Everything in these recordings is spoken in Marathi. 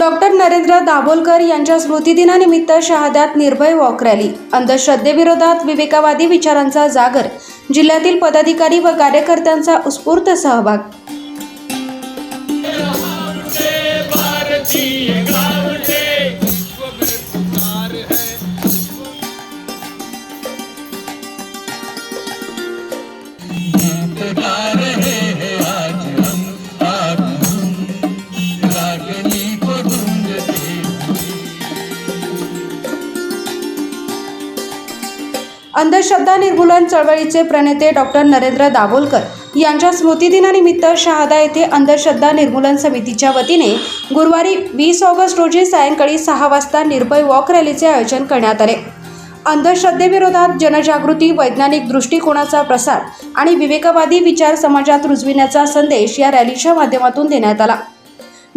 डॉक्टर नरेंद्र दाभोलकर यांच्या स्मृतिदिनानिमित्त शहाद्यात निर्भय वॉक रॅली. अंधश्रद्धेविरोधात विवेकवादी विचारांचा जागर. जिल्ह्यातील पदाधिकारी व कार्यकर्त्यांचा उत्स्फूर्त सहभाग. अंधश्रद्धा निर्मूलन चळवळीचे प्रणेते डॉक्टर नरेंद्र दाभोलकर यांच्या स्मृतिदिनानिमित्त शहादा येथे अंधश्रद्धा निर्मूलन समितीच्या वतीने गुरुवारी 20 ऑगस्ट रोजी सायंकाळी 6 वाजता निर्भय वॉक रॅलीचे आयोजन करण्यात आले. अंधश्रद्धेविरोधात जनजागृती, वैज्ञानिक दृष्टिकोनाचा प्रसार आणि विवेकवादी विचार समाजात रुजविण्याचा संदेश या रॅलीच्या माध्यमातून देण्यात आला.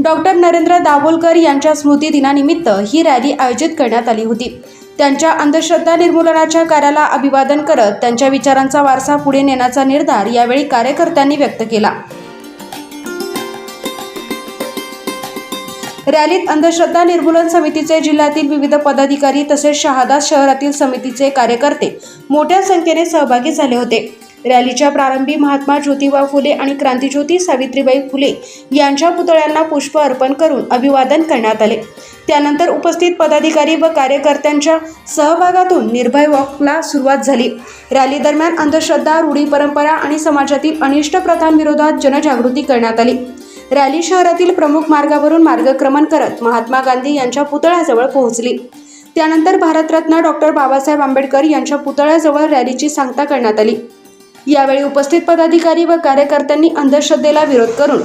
डॉक्टर नरेंद्र दाभोलकर यांच्या स्मृतिदिनानिमित्त ही रॅली आयोजित करण्यात आली होती. त्यांच्या अंधश्रद्धा निर्मूलनाच्या कार्याला अभिवादन करत त्यांच्या विचारांचा वारसा पुढे नेण्याचा निर्धार यावेळी कार्यकर्त्यांनी व्यक्त केला. रॅलीत अंधश्रद्धा निर्मूलन समितीचे जिल्ह्यातील विविध पदाधिकारी तसेच शहादा शहरातील समितीचे कार्यकर्ते मोठ्या संख्येने सहभागी झाले होते. रॅलीच्या प्रारंभी महात्मा ज्योतिबा फुले आणि क्रांतिज्योती सावित्रीबाई फुले यांच्या पुतळ्यांना पुष्प अर्पण करून अभिवादन करण्यात आले. त्यानंतर उपस्थित पदाधिकारी व कार्यकर्त्यांच्या सहभागातून निर्भय वॉकला सुरुवात झाली. रॅली दरम्यान अंधश्रद्धा, रूढी परंपरा आणि समाजातील अनिष्ट प्रथांविरोधात जनजागृती करण्यात आली. रॅली शहरातील प्रमुख मार्गावरून मार्गक्रमण करत महात्मा गांधी यांच्या पुतळ्याजवळ पोहोचली. त्यानंतर भारतरत्न डॉक्टर बाबासाहेब आंबेडकर यांच्या पुतळ्याजवळ रॅलीची सांगता करण्यात आली. यावेळी उपस्थित पदाधिकारी व कार्यकर्त्यांनी अंधश्रद्धेला विरोध करून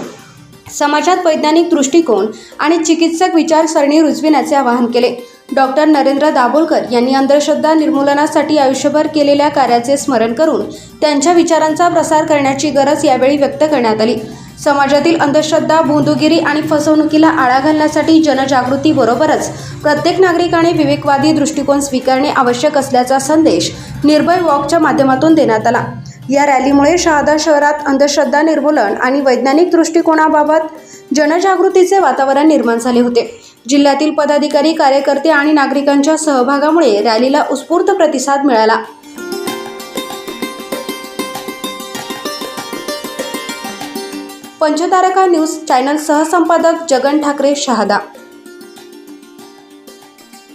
समाजात वैज्ञानिक दृष्टिकोन आणि चिकित्सक विचारसरणी रुजविण्याचे आवाहन केले. डॉक्टर नरेंद्र दाभोलकर यांनी अंधश्रद्धा निर्मूलनासाठी आयुष्यभर केलेल्या कार्याचे स्मरण करून त्यांच्या विचारांचा प्रसार करण्याची गरज यावेळी व्यक्त करण्यात आली. समाजातील अंधश्रद्धा, भोंदूगिरी आणि फसवणुकीला आळा घालण्यासाठी जनजागृतीबरोबरच प्रत्येक नागरिकाने विवेकवादी दृष्टिकोन स्वीकारणे आवश्यक असल्याचा संदेश निर्भय वॉकच्या माध्यमातून देण्यात आला. या रॅलीमुळे शहादा शहरात अंधश्रद्धा निर्मूलन आणि वैज्ञानिक दृष्टिकोनाबाबत जनजागृतीचे वातावरण निर्माण झाले होते. जिल्ह्यातील पदाधिकारी, कार्यकर्ते आणि नागरिकांच्या सहभागामुळे रॅलीला उत्स्फूर्त प्रतिसाद मिळाला. पंचतारका न्यूज चॅनल सहसंपादक जगन ठाकरे, शहादा.